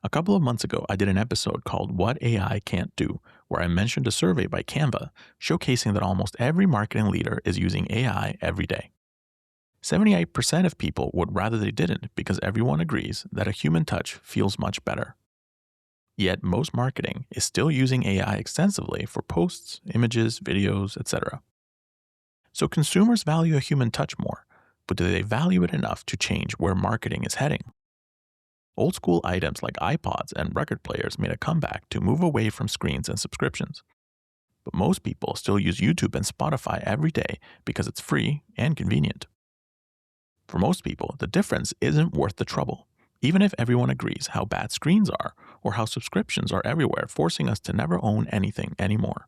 A couple of months ago, I did an episode called What AI Can't Do, where I mentioned a survey by Canva showcasing that almost every marketing leader is using AI every day. 78% of people would rather they didn't because everyone agrees that a human touch feels much better. Yet most marketing is still using AI extensively for posts, images, videos, etc. So consumers value a human touch more, but do they value it enough to change where marketing is heading? Old school items like iPods and record players made a comeback to move away from screens and subscriptions. But most people still use YouTube and Spotify every day because it's free and convenient. For most people, the difference isn't worth the trouble, even if everyone agrees how bad screens are or how subscriptions are everywhere, forcing us to never own anything anymore.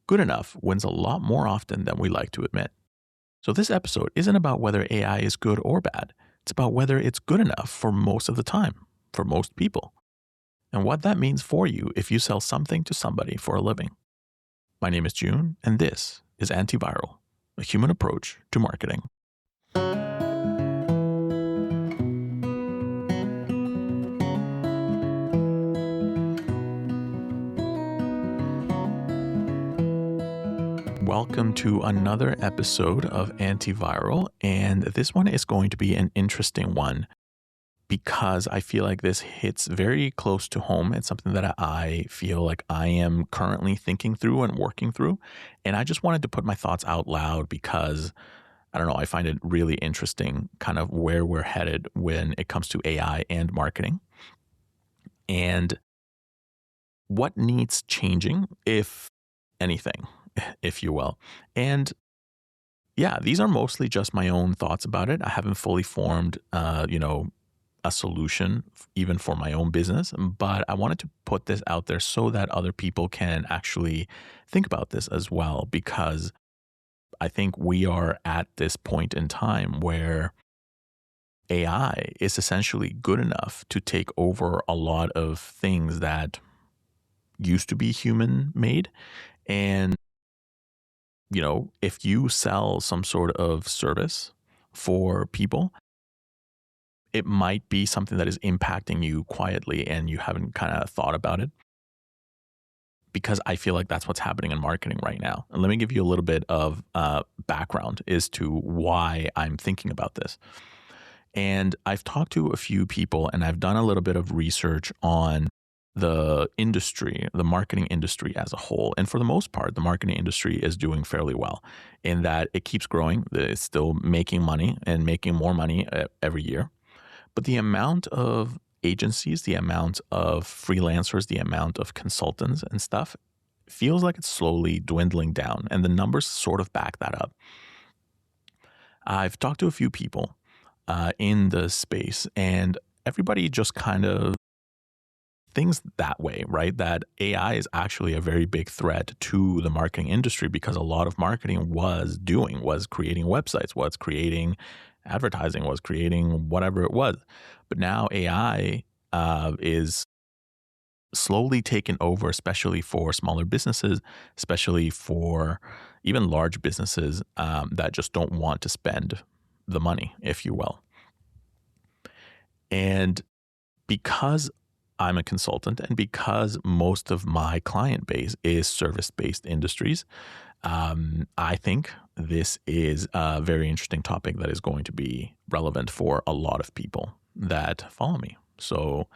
Good enough wins a lot more often than we like to admit. So this episode isn't about whether AI is good or bad. It's about whether it's good enough for most of the time, for most people, and what that means for you if you sell something to somebody for a living. My name is June, and this is Antiviral, a human approach to marketing. Welcome to another episode of Antiviral, and this one is going to be an interesting one because I feel like this hits very close to home. It's something that I feel like I am currently thinking through and working through. And I just wanted to put my thoughts out loud because I don't know, I find it really interesting kind of where we're headed when it comes to AI and marketing and what needs changing, if anything, if you will. And yeah, these are mostly just my own thoughts about it. I haven't fully formed, a solution even for my own business, but I wanted to put this out there so that other people can actually think about this as well, because I think we are at this point in time where AI is essentially good enough to take over a lot of things that used to be human made. And, if you sell some sort of service for people, it might be something that is impacting you quietly and you haven't kind of thought about it, because I feel like that's what's happening in marketing right now. And let me give you a little bit of background as to why I'm thinking about this. And I've talked to a few people and I've done a little bit of research on the industry, the marketing industry as a whole. And for the most part, the marketing industry is doing fairly well in that it keeps growing. It's still making money and making more money every year. But the amount of agencies, the amount of freelancers, the amount of consultants and stuff feels like it's slowly dwindling down. And the numbers sort of back that up. I've talked to a few people in the space, and everybody just kind of thinks that way, right? That AI is actually a very big threat to the marketing industry because a lot of marketing was creating websites, was creating advertising, was creating whatever it was. But now AI is slowly taken over, especially for smaller businesses, especially for even large businesses that just don't want to spend the money, if you will. And because I'm a consultant and because most of my client base is service-based industries, I think this is a very interesting topic that is going to be relevant for a lot of people that follow me. So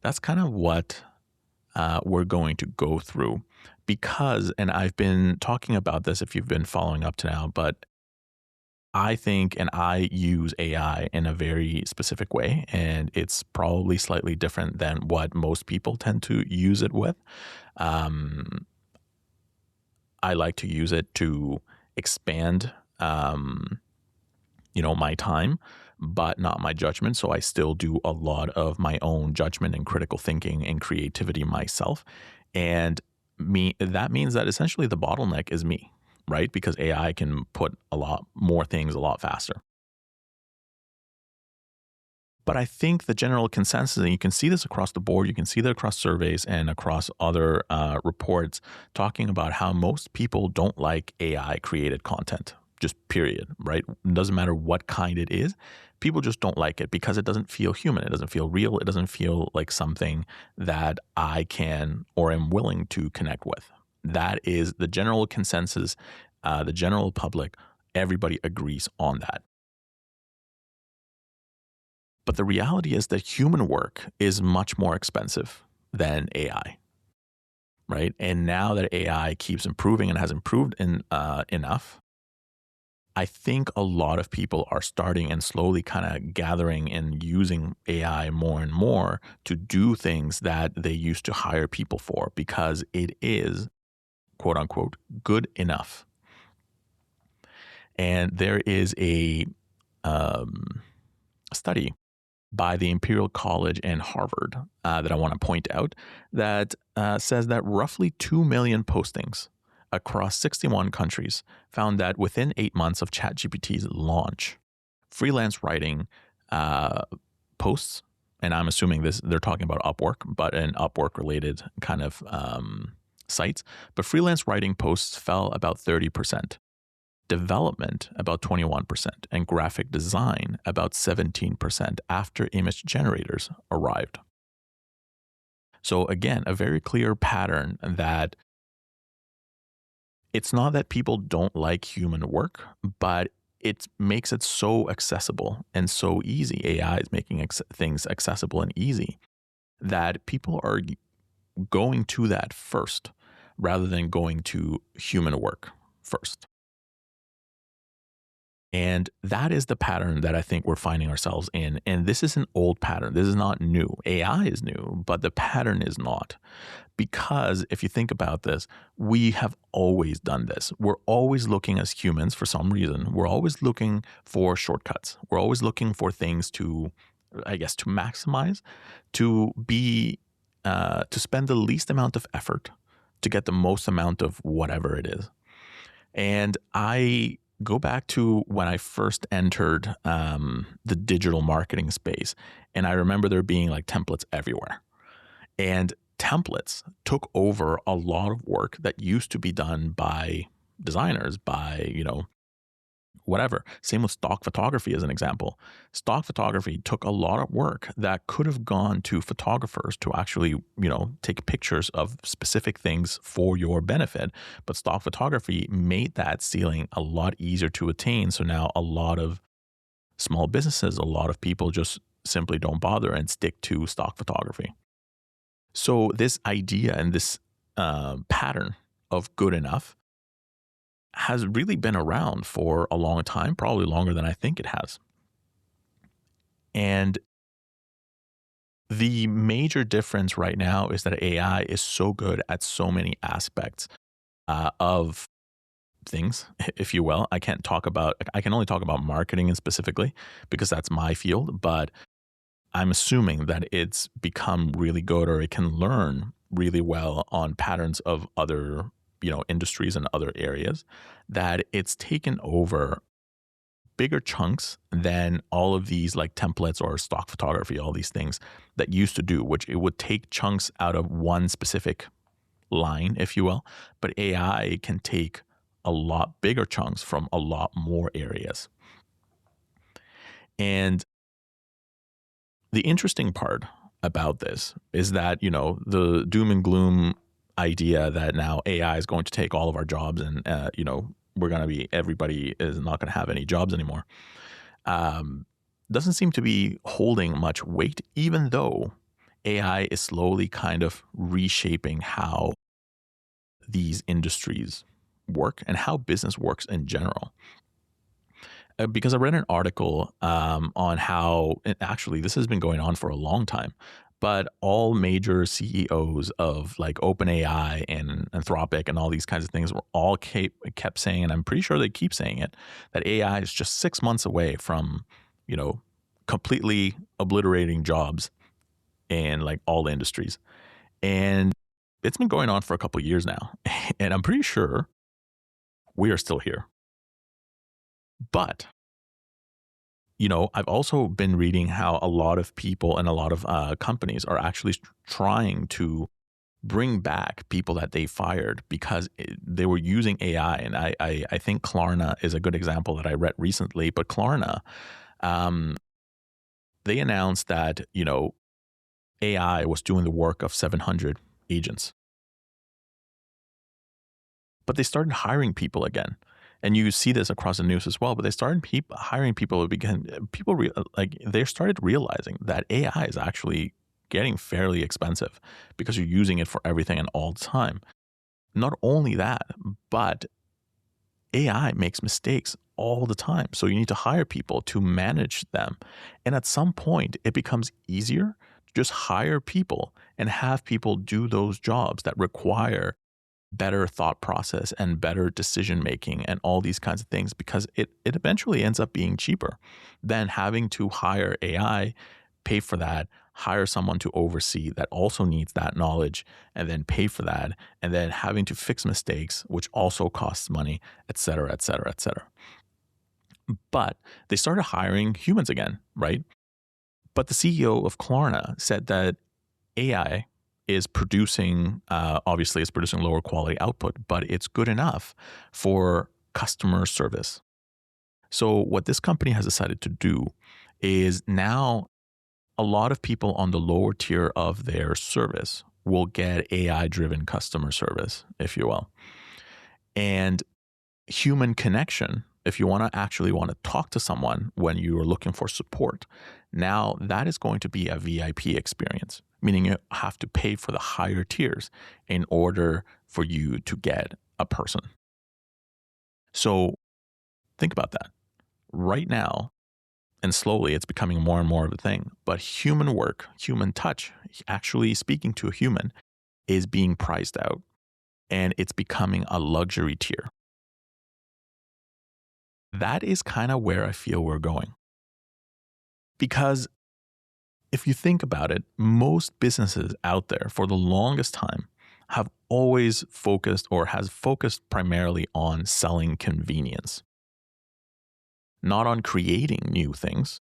that's kind of what we're going to go through because, and I've been talking about this if you've been following up to now, but I think and I use AI in a very specific way, and it's probably slightly different than what most people tend to use it with. Um, I like to use it to expand, my time, but not my judgment. So I still do a lot of my own judgment and critical thinking and creativity myself. And that means that essentially the bottleneck is me, right? Because AI can put a lot more things a lot faster. But I think the general consensus, and you can see this across the board, you can see that across surveys and across other reports talking about how most people don't like AI created content. just period, right? It doesn't matter what kind it is. People just don't like it because it doesn't feel human. It doesn't feel real. It doesn't feel like something that I can or am willing to connect with. That is the general consensus, the general public. Everybody agrees on that. But the reality is that human work is much more expensive than AI, right? And now that AI keeps improving and has improved enough, I think a lot of people are starting and slowly kind of gathering and using AI more and more to do things that they used to hire people for because it is, quote unquote, good enough. And there is a study by the Imperial College and Harvard that I want to point out that says that roughly 2 million postings across 61 countries found that within 8 months of ChatGPT's launch, freelance writing posts, and I'm assuming they're talking about Upwork, but an Upwork related kind of sites, but freelance writing posts fell about 30%. Development about 21%, and graphic design about 17% after image generators arrived. So again, a very clear pattern that it's not that people don't like human work, but it makes it so accessible and so easy. AI is making things accessible and easy that people are going to that first rather than going to human work first. And that is the pattern that I think we're finding ourselves in. And this is an old pattern. This is not new. AI is new, but the pattern is not. Because if you think about this, we have always done this. We're always looking as humans for some reason. We're always looking for shortcuts. We're always looking for things to, I guess, to maximize, to be, to spend the least amount of effort to get the most amount of whatever it is. And I go back to when I first entered the digital marketing space. And I remember there being like templates everywhere. And templates took over a lot of work that used to be done by designers, by, whatever. Same with stock photography as an example. Stock photography took a lot of work that could have gone to photographers to actually, take pictures of specific things for your benefit. But stock photography made that ceiling a lot easier to attain. So now a lot of small businesses, a lot of people just simply don't bother and stick to stock photography. So this idea and this pattern of good enough has really been around for a long time, probably longer than I think it has. And the major difference right now is that AI is so good at so many aspects of things, if you will. I can only talk about marketing specifically because that's my field, but I'm assuming that it's become really good or it can learn really well on patterns of other industries and other areas, that it's taken over bigger chunks than all of these like templates or stock photography, all these things that used to do, which it would take chunks out of one specific line, if you will. But AI can take a lot bigger chunks from a lot more areas. And the interesting part about this is that, the doom and gloom idea that now AI is going to take all of our jobs and, everybody is not going to have any jobs anymore, doesn't seem to be holding much weight, even though AI is slowly kind of reshaping how these industries work and how business works in general. Because I read an article on how, and actually this has been going on for a long time, but all major CEOs of like OpenAI and Anthropic and all these kinds of things were all kept saying, and I'm pretty sure they keep saying it, that AI is just 6 months away from, completely obliterating jobs in like all industries. And it's been going on for a couple of years now. And I'm pretty sure we are still here. But, I've also been reading how a lot of people and a lot of companies are actually trying to bring back people that they fired because they were using AI. And I think Klarna is a good example that I read recently. But Klarna, um, they announced that, AI was doing the work of 700 agents, but they started hiring people again. And you see this across the news as well. But they started hiring people because they started realizing that AI is actually getting fairly expensive because you're using it for everything and all the time. Not only that, but AI makes mistakes all the time. So you need to hire people to manage them. And at some point, it becomes easier to just hire people and have people do those jobs that require better thought process and better decision making and all these kinds of things, because it eventually ends up being cheaper than having to hire AI, pay for that, hire someone to oversee that also needs that knowledge, and then pay for that, and then having to fix mistakes, which also costs money, et cetera, et cetera, et cetera. But they started hiring humans again, right? But the CEO of Klarna said that AI is producing, obviously, it's producing lower quality output, but it's good enough for customer service. So, what this company has decided to do is now a lot of people on the lower tier of their service will get AI driven customer service, if you will. And human connection, if you actually want to talk to someone when you are looking for support, now that is going to be a VIP experience, meaning you have to pay for the higher tiers in order for you to get a person. So think about that. Right now, and slowly it's becoming more and more of a thing, but human work, human touch, actually speaking to a human is being priced out, and it's becoming a luxury tier. That is kind of where I feel we're going. Because if you think about it, most businesses out there for the longest time have always focused or has focused primarily on selling convenience, not on creating new things.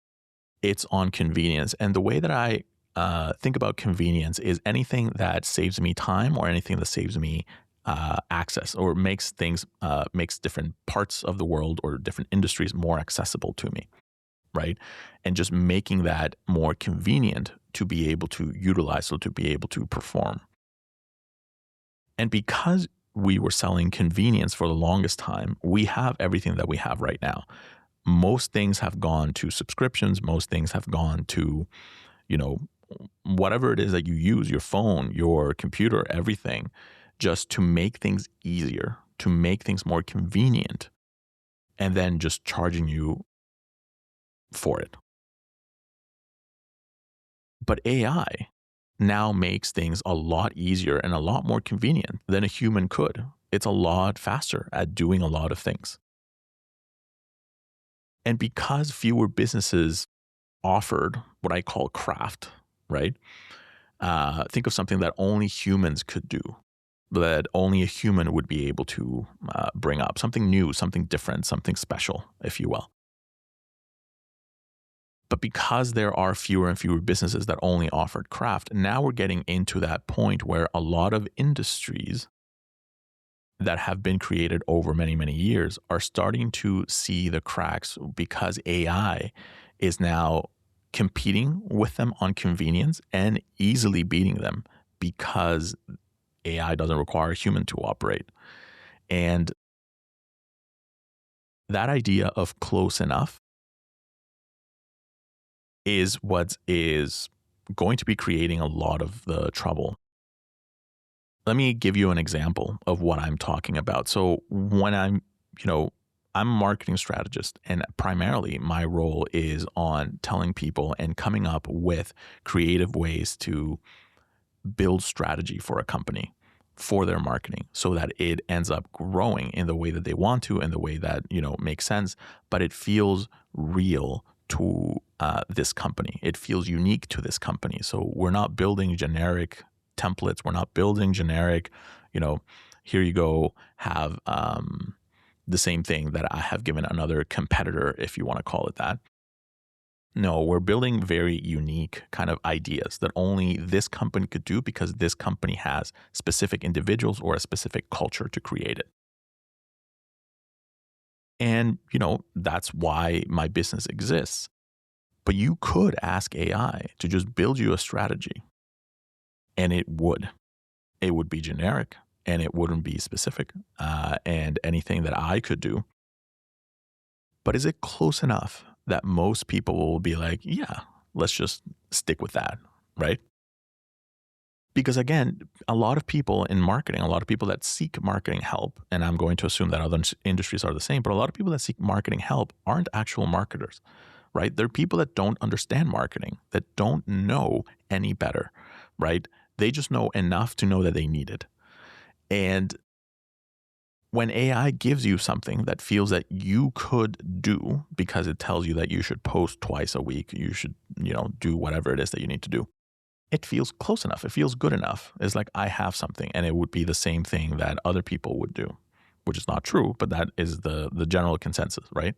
It's on convenience. And the way that I think about convenience is anything that saves me time or anything that saves me access or makes different parts of the world or different industries more accessible to me. Right. And just making that more convenient to be able to utilize, so to be able to perform. And because we were selling convenience for the longest time, we have everything that we have right now. Most things have gone to subscriptions. Most things have gone to, you know, whatever it is that you use, your phone, your computer, everything, just to make things easier, to make things more convenient, and then just charging you for it. But AI now makes things a lot easier and a lot more convenient than a human could. It's a lot faster at doing a lot of things. And because fewer businesses offered what I call craft, right? Think of something that only humans could do, that only a human would be able to bring up, something new, something different, something special, if you will. But because there are fewer and fewer businesses that only offered craft, now we're getting into that point where a lot of industries that have been created over many, many years are starting to see the cracks because AI is now competing with them on convenience and easily beating them because AI doesn't require a human to operate. And that idea of close enough is what is going to be creating a lot of the trouble. Let me give you an example of what I'm talking about. So when I'm a marketing strategist, and primarily my role is on telling people and coming up with creative ways to build strategy for a company for their marketing so that it ends up growing in the way that they want to, in the way that, makes sense, but it feels real to this company. It feels unique to this company. So we're not building generic templates. We're not building generic, here you go, have the same thing that I have given another competitor, if you want to call it that. No, we're building very unique kind of ideas that only this company could do because this company has specific individuals or a specific culture to create it. And, that's why my business exists. But you could ask AI to just build you a strategy, and it would. It would be generic and it wouldn't be specific, and anything that I could do. But is it close enough that most people will be like, yeah, let's just stick with that, right? Because again, a lot of people in marketing, a lot of people that seek marketing help, and I'm going to assume that other industries are the same, but a lot of people that seek marketing help aren't actual marketers, right? They're people that don't understand marketing, that don't know any better, right? They just know enough to know that they need it. And when AI gives you something that feels that you could do because it tells you that you should post twice a week, you should, do whatever it is that you need to do, it feels close enough. It feels good enough. It's like I have something and it would be the same thing that other people would do, which is not true, but that is the general consensus, right?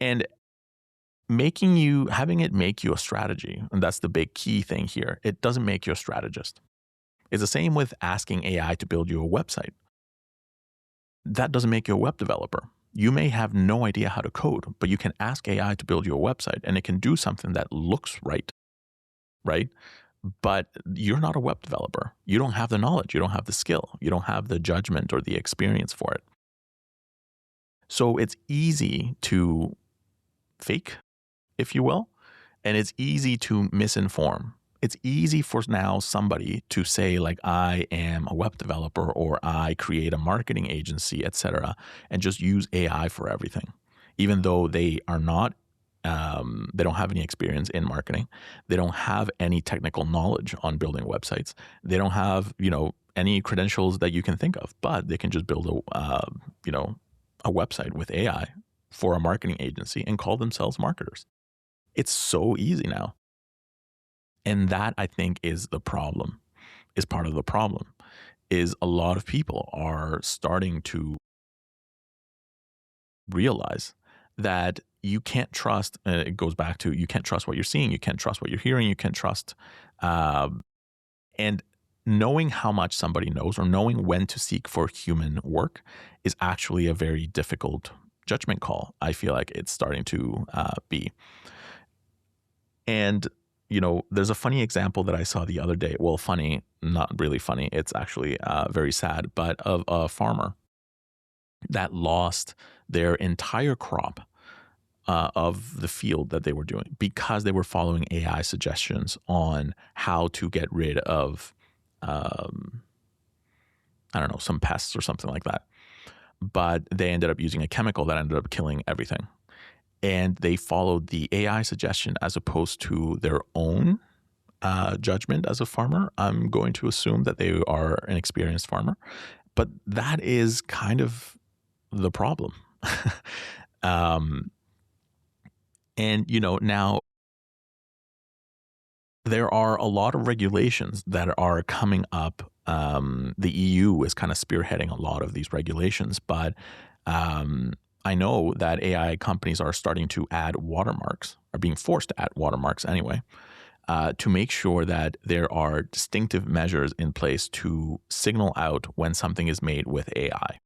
And having it make you a strategy, and that's the big key thing here. It doesn't make you a strategist. It's the same with asking AI to build you a website. That doesn't make you a web developer. You may have no idea how to code, but you can ask AI to build you a website and it can do something that looks right, right? But you're not a web developer. You don't have the knowledge. You don't have the skill. You don't have the judgment or the experience for it. So it's easy to fake, if you will, and it's easy to misinform. It's easy for now somebody to say like I am a web developer or I create a marketing agency, etc., and just use AI for everything, even though they are not. They don't have any experience in marketing. They don't have any technical knowledge on building websites. They don't have any credentials that you can think of, but they can just build a website with AI for a marketing agency and call themselves marketers. It's so easy now. And that I think is the problem, is part of the problem, is a lot of people are starting to realize that you can't trust, it goes back to you can't trust what you're seeing, you can't trust what you're hearing, you can't trust, and knowing how much somebody knows or knowing when to seek for human work is actually a very difficult judgment call. I feel like it's starting to be. And there's a funny example that I saw the other day. Well, funny, not really funny. It's actually very sad, but of a farmer that lost their entire crop of the field that they were doing because they were following AI suggestions on how to get rid of, I don't know, some pests or something like that. But they ended up using a chemical that ended up killing everything. And they followed the AI suggestion as opposed to their own judgment as a farmer. I'm going to assume that they are an experienced farmer, but that is kind of the problem. um, and now there are a lot of regulations that are coming up. The EU is kind of spearheading a lot of these regulations, but I know that AI companies are starting to add watermarks, are being forced to add watermarks anyway, to make sure that there are distinctive measures in place to signal out when something is made with AI.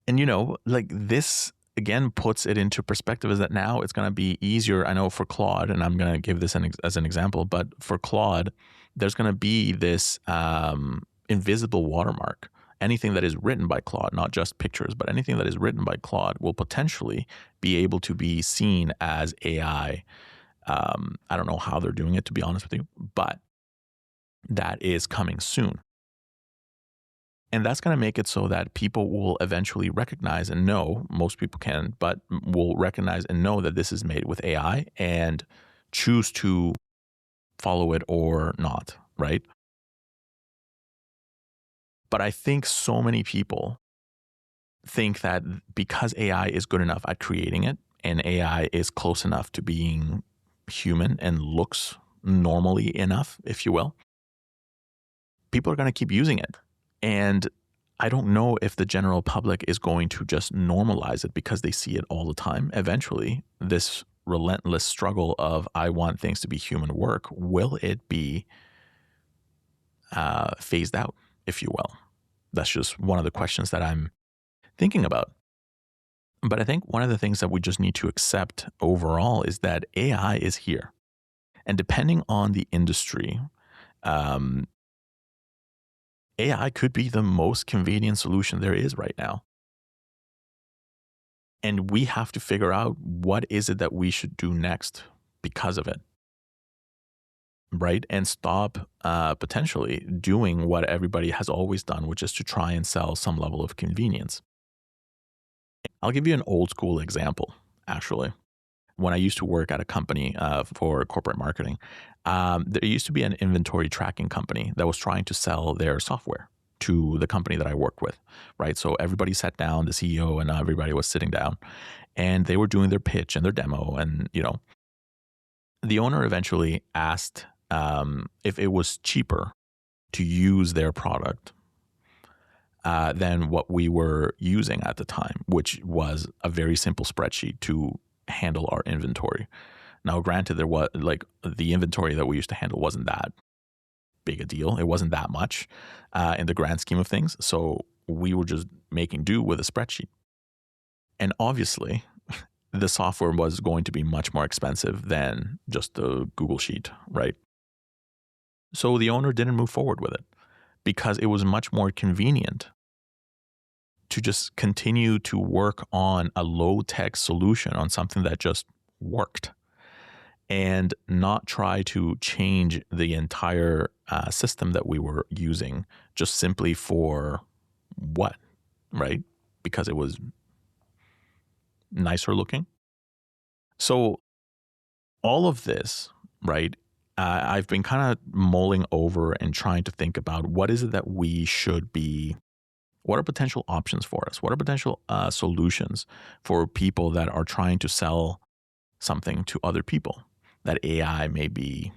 And, like this again puts it into perspective is that now it's going to be easier. I know for Claude, and I'm going to give this as an example, but for Claude, there's going to be this invisible watermark. Anything that is written by Claude, not just pictures, but anything that is written by Claude will potentially be able to be seen as AI. I don't know how they're doing it, to be honest with you, but that is coming soon. And that's going to make it so that people will eventually recognize and know, most people can, but will recognize and know that this is made with AI and choose to follow it or not, right? But I think so many people think that because AI is good enough at creating it and AI is close enough to being human and looks normally enough, if you will, people are going to keep using it. And I don't know if the general public is going to just normalize it because they see it all the time. Eventually, this relentless struggle of I want things to be human work, will it be phased out, if you will? That's just one of the questions that I'm thinking about. But I think one of the things that we just need to accept overall is that AI is here. And depending on the industry, um, AI could be the most convenient solution there is right now. And we have to figure out what is it that we should do next because of it, right? And stop potentially doing what everybody has always done, which is to try and sell some level of convenience. I'll give you an old school example, actually. When I used to work at a company for corporate marketing, there used to be an inventory tracking company that was trying to sell their software to the company that I worked with, right? So everybody sat down, the CEO and everybody was sitting down, and they were doing their pitch and their demo. And, the owner eventually asked if it was cheaper to use their product than what we were using at the time, which was a very simple spreadsheet to handle our inventory. Now, granted, there was the inventory that we used to handle wasn't that big a deal. It wasn't that much in the grand scheme of things. So we were just making do with a spreadsheet. And obviously, the software was going to be much more expensive than just the Google Sheet, right? So the owner didn't move forward with it because it was much more convenient to just continue to work on a low-tech solution on something that just worked and not try to change the entire system that we were using just simply for what, right? Because it was nicer looking. So all of this, right? I've been kind of mulling over and trying to think about what is it that we should be. What are potential options for us? What are potential solutions for people that are trying to sell something to other people that AI may be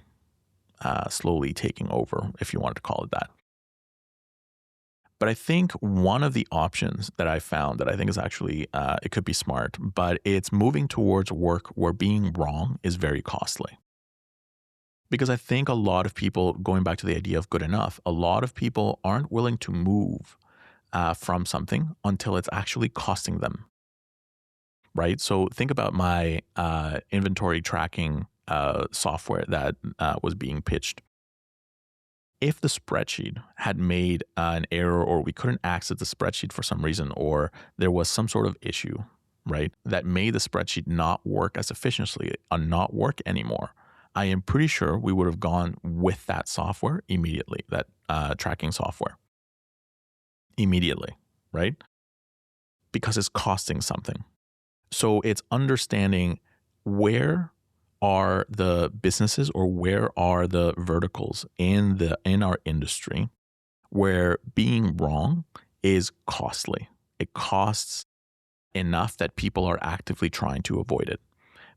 slowly taking over, if you wanted to call it that? But I think one of the options that I found that I think is actually, it could be smart, but it's moving towards work where being wrong is very costly. Because I think a lot of people, going back to the idea of good enough, a lot of people aren't willing to move from something until it's actually costing them, right? So think about my inventory tracking software that was being pitched. If the spreadsheet had made an error or we couldn't access the spreadsheet for some reason, or there was some sort of issue, right, that made the spreadsheet not work as efficiently or not work anymore, I am pretty sure we would have gone with that software immediately, that tracking software immediately, right? Because it's costing something. So it's understanding where are the businesses or where are the verticals in our industry where being wrong is costly. It costs enough that people are actively trying to avoid it.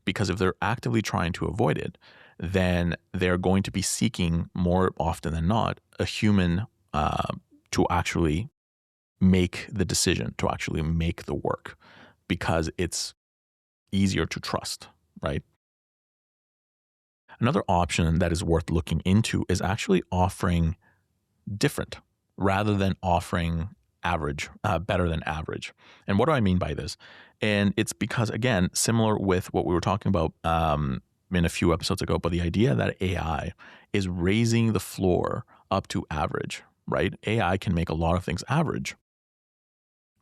Because if they're actively trying to avoid it, then they're going to be seeking more often than not a human to actually make the decision, to actually make the work, because it's easier to trust, right? Another option that is worth looking into is actually offering different rather than offering average, better than average. And what do I mean by this? And it's because, again, similar with what we were talking about in a few episodes ago, but the idea that AI is raising the floor up to average, right? AI can make a lot of things average,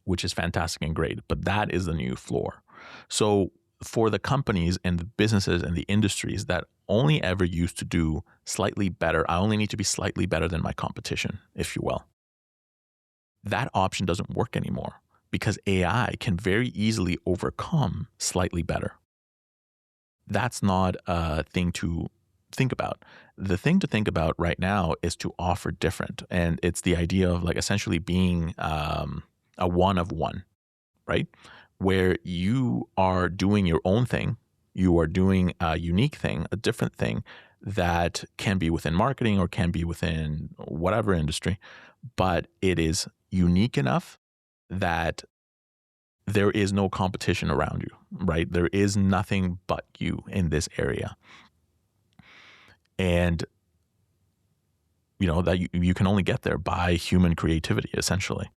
which is fantastic and great, but that is the new floor. So for the companies and the businesses and the industries that only ever used to do slightly better, I only need to be slightly better than my competition, if you will. That option doesn't work anymore because AI can very easily overcome slightly better. That's not a thing to think about. The thing to think about right now is to offer different. And it's the idea of like essentially being a one of one, right? Where you are doing your own thing, you are doing a unique thing, a different thing that can be within marketing or can be within whatever industry, but it is unique enough that there is no competition around you, right? There is nothing but you in this area. And, that you can only get there by human creativity, essentially.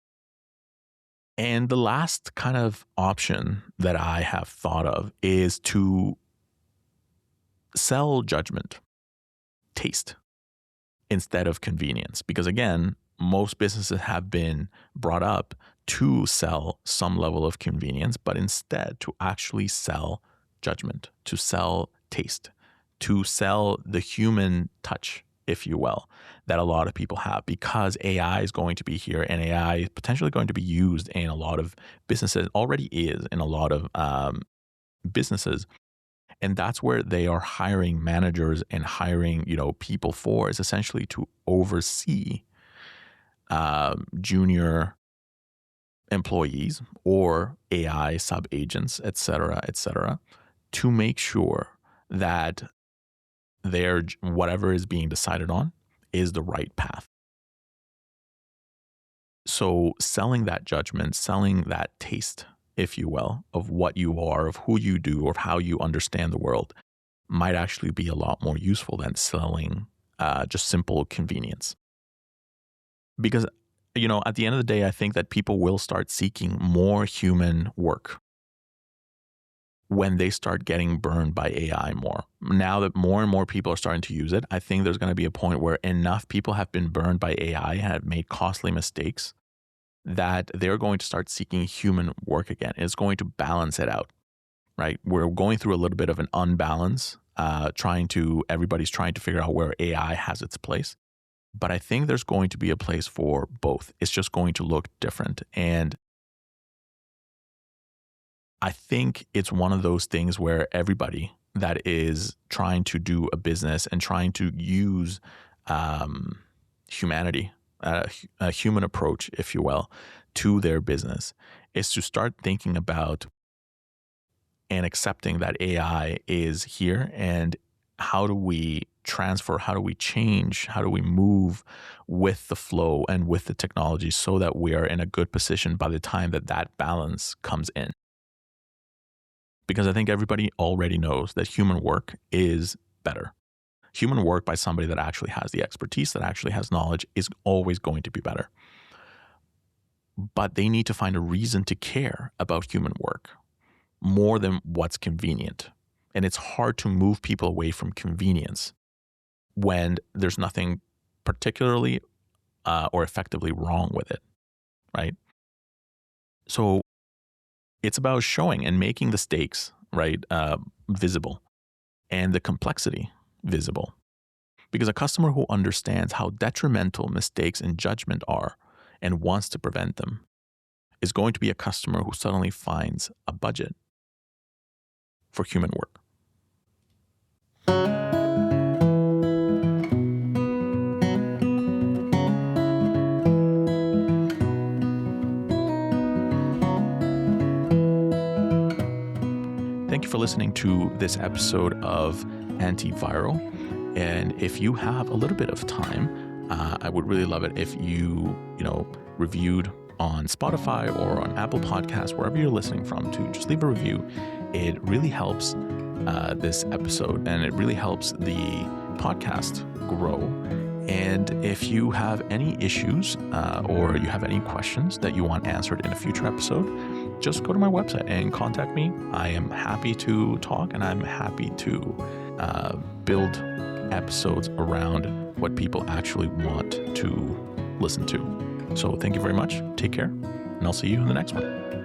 And the last kind of option that I have thought of is to sell judgment, taste, instead of convenience. Because again, most businesses have been brought up to sell some level of convenience, but instead to actually sell judgment, to sell taste, to sell the human touch, if you will, that a lot of people have, because AI is going to be here and AI is potentially going to be used in a lot of businesses, already is in a lot of businesses. And that's where they are hiring managers and hiring, people for, is essentially to oversee junior employees or AI sub-agents, et cetera, to make sure that whatever is being decided on is the right path. So selling that judgment, selling that taste, if you will, of what you are, of who you do, or how you understand the world, might actually be a lot more useful than selling just simple convenience. Because, at the end of the day, I think that people will start seeking more human work when they start getting burned by AI more. Now that more and more people are starting to use it, I think there's going to be a point where enough people have been burned by AI and have made costly mistakes that they're going to start seeking human work again. It's going to balance it out, right? We're going through a little bit of an unbalance, everybody's trying to figure out where AI has its place. But I think there's going to be a place for both. It's just going to look different. And I think it's one of those things where everybody that is trying to do a business and trying to use humanity, a human approach, if you will, to their business, is to start thinking about and accepting that AI is here, and how do we transfer, how do we change, how do we move with the flow and with the technology so that we are in a good position by the time that balance comes in. Because I think everybody already knows that human work is better. Human work by somebody that actually has the expertise, that actually has knowledge, is always going to be better. But they need to find a reason to care about human work more than what's convenient. And it's hard to move people away from convenience when there's nothing particularly or effectively wrong with it, right? So it's about showing and making the stakes, right, visible, and the complexity visible. Because a customer who understands how detrimental mistakes in judgment are and wants to prevent them is going to be a customer who suddenly finds a budget for human work. Thank you for listening to this episode of Antiviral. And if you have a little bit of time, I would really love it if you reviewed on Spotify or on Apple Podcasts, wherever you're listening from, to just leave a review. It really helps this episode, and it really helps the podcast grow. And if you have any issues or you have any questions that you want answered in a future episode, just go to my website and contact me. I am happy to talk, and I'm happy to build episodes around what people actually want to listen to. So thank you very much. Take care, and I'll see you in the next one.